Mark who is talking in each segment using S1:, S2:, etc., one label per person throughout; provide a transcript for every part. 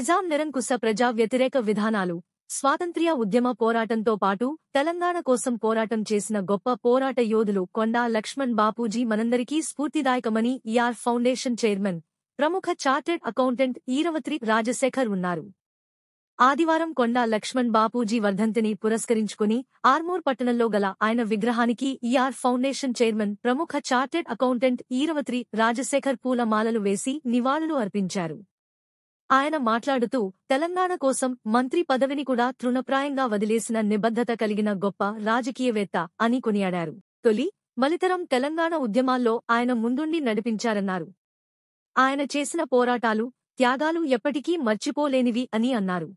S1: నిజాం నిరంకుశ ప్రజా వ్యతిరేక విధానాలు, స్వాతంత్ర్య ఉద్యమ పోరాటంతో పాటు తెలంగాణ కోసం పోరాటం చేసిన గొప్ప పోరాట యోధులు కొండా లక్ష్మణ్ బాపూజీ మనందరికీ స్ఫూర్తిదాయకమని ఈఆర్ ఫౌండేషన్ చైర్మన్, ప్రముఖ చార్టెడ్ అకౌంటెంట్ ఈరవత్రి రాజశేఖర్ ఉన్నారు. ఆదివారం కొండా లక్ష్మణ్ బాపూజీ వర్ధంతిని పురస్కరించుకుని ఆర్మూర్ పట్టణంలో గల ఆయన విగ్రహానికి ఈఆర్ ఫౌండేషన్ చైర్మన్, ప్రముఖ చార్టెడ్ అకౌంటెంట్ ఈరవత్రి రాజశేఖర్ పూల మాలలు వేసి నివాళులు అర్పించారు. ఆయన మాట్లాడుతూ తెలంగాణ కోసం మంత్రి పదవిని కూడా తృణప్రాయంగా వదిలేసిన నిబద్ధత కలిగిన గొప్ప రాజకీయవేత్త అని కొనియాడారు. తొలి, మలితరం తెలంగాణ ఉద్యమాల్లో ఆయన ముందుండి నడిపించారన్నారు. ఆయన చేసిన పోరాటాలు, త్యాగాలు ఎప్పటికీ మర్చిపోలేనివి అని అన్నారు.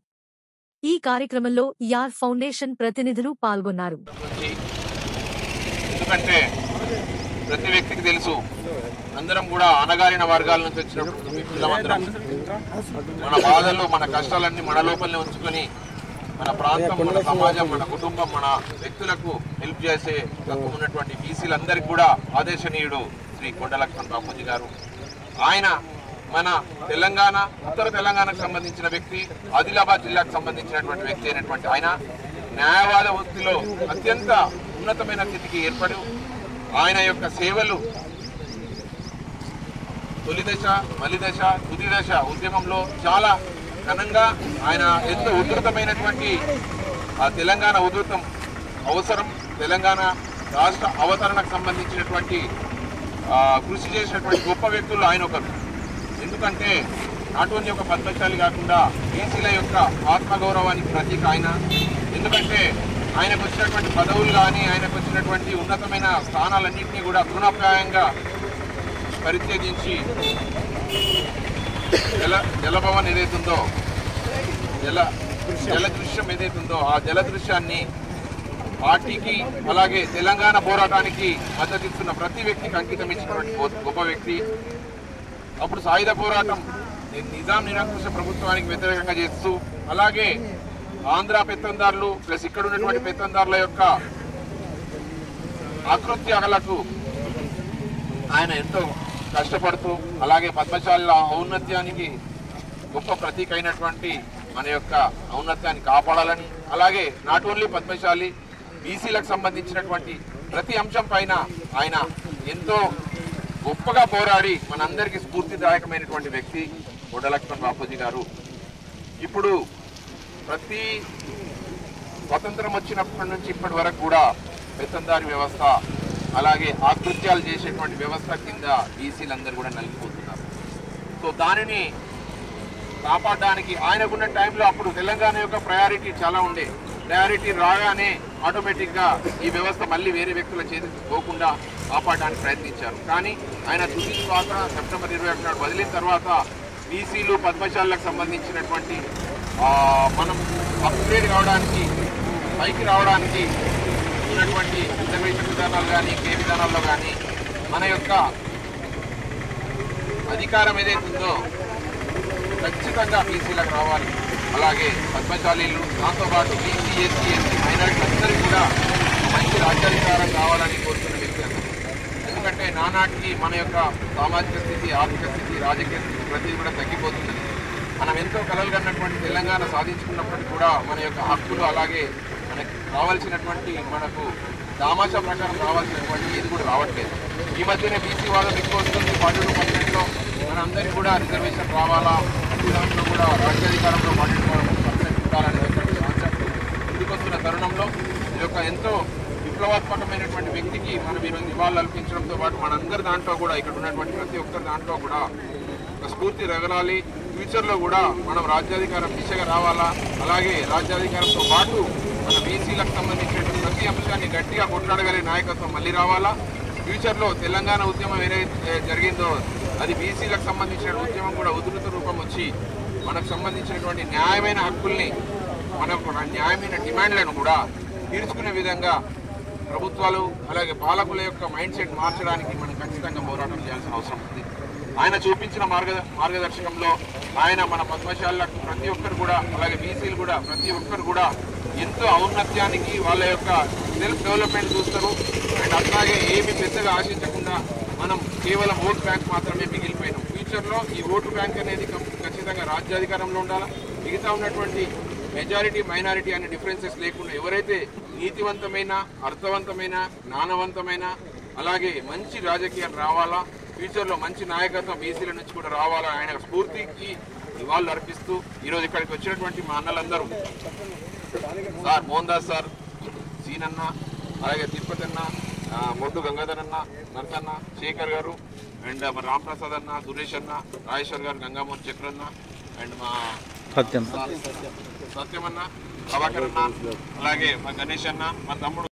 S1: ఈ కార్యక్రమంలో ఈఆర్ ఫౌండేషన్ ప్రతినిధులు పాల్గొన్నారు.
S2: ఎందుకంటే ప్రతి వ్యక్తికి తెలుసు, అందరం కూడా అణగారిన వర్గాల నుంచి వచ్చినప్పుడు పిల్లలందరం మన బాధలు, మన కష్టాలన్నీ మన లోపలనే ఉంచుకొని మన ప్రాంతం, మన సమాజం, మన కుటుంబం, మన వ్యక్తులకు హెల్ప్ చేసే తక్కువ ఉన్నటువంటి బీసీలందరికీ కూడా ఆదేశనీయుడు శ్రీ కొండా లక్ష్మణ్ బాపూజీ గారు. ఆయన మన తెలంగాణ, ఉత్తర తెలంగాణకు సంబంధించిన వ్యక్తి, ఆదిలాబాద్ జిల్లాకు సంబంధించినటువంటి వ్యక్తి అయినటువంటి ఆయన న్యాయవాద వృత్తిలో అత్యంత ఉన్నతమైన స్థితికి ఏర్పడు ఆయన యొక్క సేవలు తొలి దశ, మలి దశ, తుది దశ ఉద్యమంలో చాలా ఘనంగా ఆయన ఎంతో ఉధృతమైనటువంటి ఆ తెలంగాణ ఉధృతం అవసరం, తెలంగాణ రాష్ట్ర అవతరణకు సంబంధించినటువంటి కృషి చేసినటువంటి గొప్ప వ్యక్తులు ఆయన ఒకరు. ఎందుకంటే నాట్ ఓన్లీ ఒక పద్మశాలి కాకుండా బీసీల యొక్క ఆత్మగౌరవానికి ప్రతీక ఆయన. ఎందుకంటే ఆయనకు వచ్చినటువంటి పదవులు కానీ, ఆయనకు వచ్చినటువంటి ఉన్నతమైన స్థానాలన్నింటినీ కూడా తృణప్రాయంగా పరిత్యజించి జలభవన్ ఏదైతుందో, జలదృశ్యం ఏదైతుందో ఆ జలదృశ్యాన్ని పార్టీకి అలాగే తెలంగాణ పోరాటానికి మద్దతిస్తున్న ప్రతి వ్యక్తికి అంకితం ఇచ్చినటువంటి గొప్ప వ్యక్తి. అప్పుడు సాయుధ పోరాటం నిజాం నిరంకుశ ప్రభుత్వానికి వ్యతిరేకంగా చేస్తూ, అలాగే ఆంధ్ర పెత్తందారులు ప్లస్ ఇక్కడ ఉన్నటువంటి పెత్తందారుల యొక్క ఆకృత్యాలకు ఆయన ఎంతో కష్టపడుతూ, అలాగే పద్మశాలిల ఔన్నత్యానికి గొప్ప ప్రతీక అయినటువంటి మన యొక్క ఔన్నత్యాన్ని కాపాడాలని, అలాగే నాట్ ఓన్లీ పద్మశాలి బీసీలకు సంబంధించినటువంటి ప్రతి అంశం పైన ఆయన ఎంతో గొప్పగా పోరాడి మనందరికీ స్ఫూర్తిదాయకమైనటువంటి వ్యక్తి కొండా లక్ష్మణ్ బాపూజీ గారు. ఇప్పుడు ప్రతి స్వతంత్రం వచ్చినప్పటి నుంచి ఇప్పటి వరకు కూడా పెత్తందారి వ్యవస్థ, అలాగే ఆకృత్యాలు చేసేటువంటి వ్యవస్థ కింద బీసీలందరూ కూడా నలిగిపోతున్నారు. సో దానిని కాపాడడానికి ఆయనకున్న టైంలో అప్పుడు తెలంగాణ యొక్క ప్రయారిటీ చాలా ఉండే. ప్రయారిటీ రాగానే ఆటోమేటిక్గా ఈ వ్యవస్థ మళ్ళీ వేరే వ్యక్తుల చేతికి పోకుండా కాపాడడానికి ప్రయత్నించారు. కానీ ఆయన తుది శ్వాస సెప్టెంబర్ 21 నాడు వదిలిన తర్వాత బీసీలు, పద్మశాలకు సంబంధించినటువంటి మనం అప్గ్రేడ్ కావడానికి, పైకి రావడానికి ఉన్నటువంటి రిజర్వేషన్ విధానాలు కానీ, కే విధానాల్లో కానీ మన యొక్క అధికారం ఏదైతుందో ఖచ్చితంగా బీసీలకు రావాలి. అలాగే పద్మశాలీలు, దాంతోపాటు బీసీ, ఎస్సీ, ఎస్టీ మైనారిటీ అందరికీ కూడా మంచి రాజ్యాధికారం కావాలని కోరుతున్న వ్యక్తి అన్నారు. ఎందుకంటే నానాటికి మన యొక్క సామాజిక స్థితి, ఆర్థిక స్థితి, రాజకీయ స్థితి ప్రతిదీ కూడా తగ్గిపోతుంది. మనం ఎంతో కలలు కన్నటువంటి తెలంగాణ సాధించుకున్నప్పటికీ కూడా మన యొక్క హక్కులు, అలాగే మనకి రావాల్సినటువంటి, మనకు దామాషా ప్రకారం రావాల్సినటువంటి ఏది కూడా రావట్లేదు. ఈ మధ్యనే బీసీ వాదం ఎక్కువ వస్తుంది. 42% మనందరికీ కూడా రిజర్వేషన్ రావాలా, దాంట్లో కూడా రాజ్యాధికారంలో 42% ఉండాలనేటువంటి కాన్సెప్ట్ ముందుకొస్తున్న తరుణంలో ఈ యొక్క ఎంతో విప్లవాత్మకమైనటువంటి వ్యక్తికి మనం ఈరోజు నివాళులు అర్పించడంతో పాటు మనందరి దాంట్లో కూడా, ఇక్కడ ఉన్నటువంటి ప్రతి ఒక్కరి దాంట్లో కూడా ఒక స్ఫూర్తి రగలాలి. ఫ్యూచర్లో కూడా మనం రాజ్యాధికారం దిశగా రావాలా, అలాగే రాజ్యాధికారంతో పాటు మన బీసీలకు సంబంధించినటువంటి ప్రతి అంశాన్ని గట్టిగా కొట్లాడగలిగే నాయకత్వం మళ్ళీ రావాలా. ఫ్యూచర్లో తెలంగాణ ఉద్యమం ఏదైతే జరిగిందో అది బీసీలకు సంబంధించిన ఉద్యమం కూడా ఉధృత రూపం వచ్చి మనకు సంబంధించినటువంటి న్యాయమైన హక్కుల్ని, మనకు న్యాయమైన డిమాండ్లను కూడా తీర్చుకునే విధంగా ప్రభుత్వాలు, అలాగే పాలకుల యొక్క మైండ్ సెట్ మార్చడానికి మనం ఖచ్చితంగా పోరాటం చేయాల్సిన అవసరం ఉంది. ఆయన చూపించిన మార్గదర్శకంలో ఆయన మన పద్మశాలకు ప్రతి ఒక్కరు కూడా, అలాగే బీసీలు కూడా ప్రతి ఒక్కరు కూడా ఎంతో ఔన్నత్యానికి వాళ్ళ యొక్క సెల్ఫ్ డెవలప్మెంట్ చూస్తారు. అండ్ అట్లాగే ఏమి పెద్దగా ఆశించకుండా మనం కేవలం ఓటు బ్యాంక్ మాత్రమే మిగిలిపోయినాం. ఫ్యూచర్లో ఈ ఓటు బ్యాంక్ అనేది ఖచ్చితంగా ఖచ్చితంగా రాజ్యాధికారంలో ఉండాలా. మిగతా ఉన్నటువంటి మెజారిటీ మైనారిటీ అనే డిఫరెన్సెస్ లేకుండా ఎవరైతే నీతివంతమైన, అర్థవంతమైన, జ్ఞానవంతమైన, అలాగే మంచి రాజకీయాలు రావాలా, ఫ్యూచర్లో మంచి నాయకత్వం బీసీల నుంచి కూడా రావాలా ఆయన స్ఫూర్తికి నివాళులు అర్పిస్తూ ఈరోజు ఇక్కడికి వచ్చినటువంటి మా అన్నలందరూ సార్ మోహన్ దాస్ సార్, సీనన్న, అలాగే తిరుపతి అన్న, మొడ్డు గంగాధర్ అన్న, నర్సన్న, శేఖర్ గారు, అండ్ మా రాంప్రసాద్ అన్న, సురేష్ అన్న, రాజేశ్వర్ గారు, గంగామూర్తి చక్రన్న, అండ్ మా సత్యం అన్న, ప్రభాకర్ అన్న, అలాగే మా గణేష్ అన్న, మా తమ్ముడు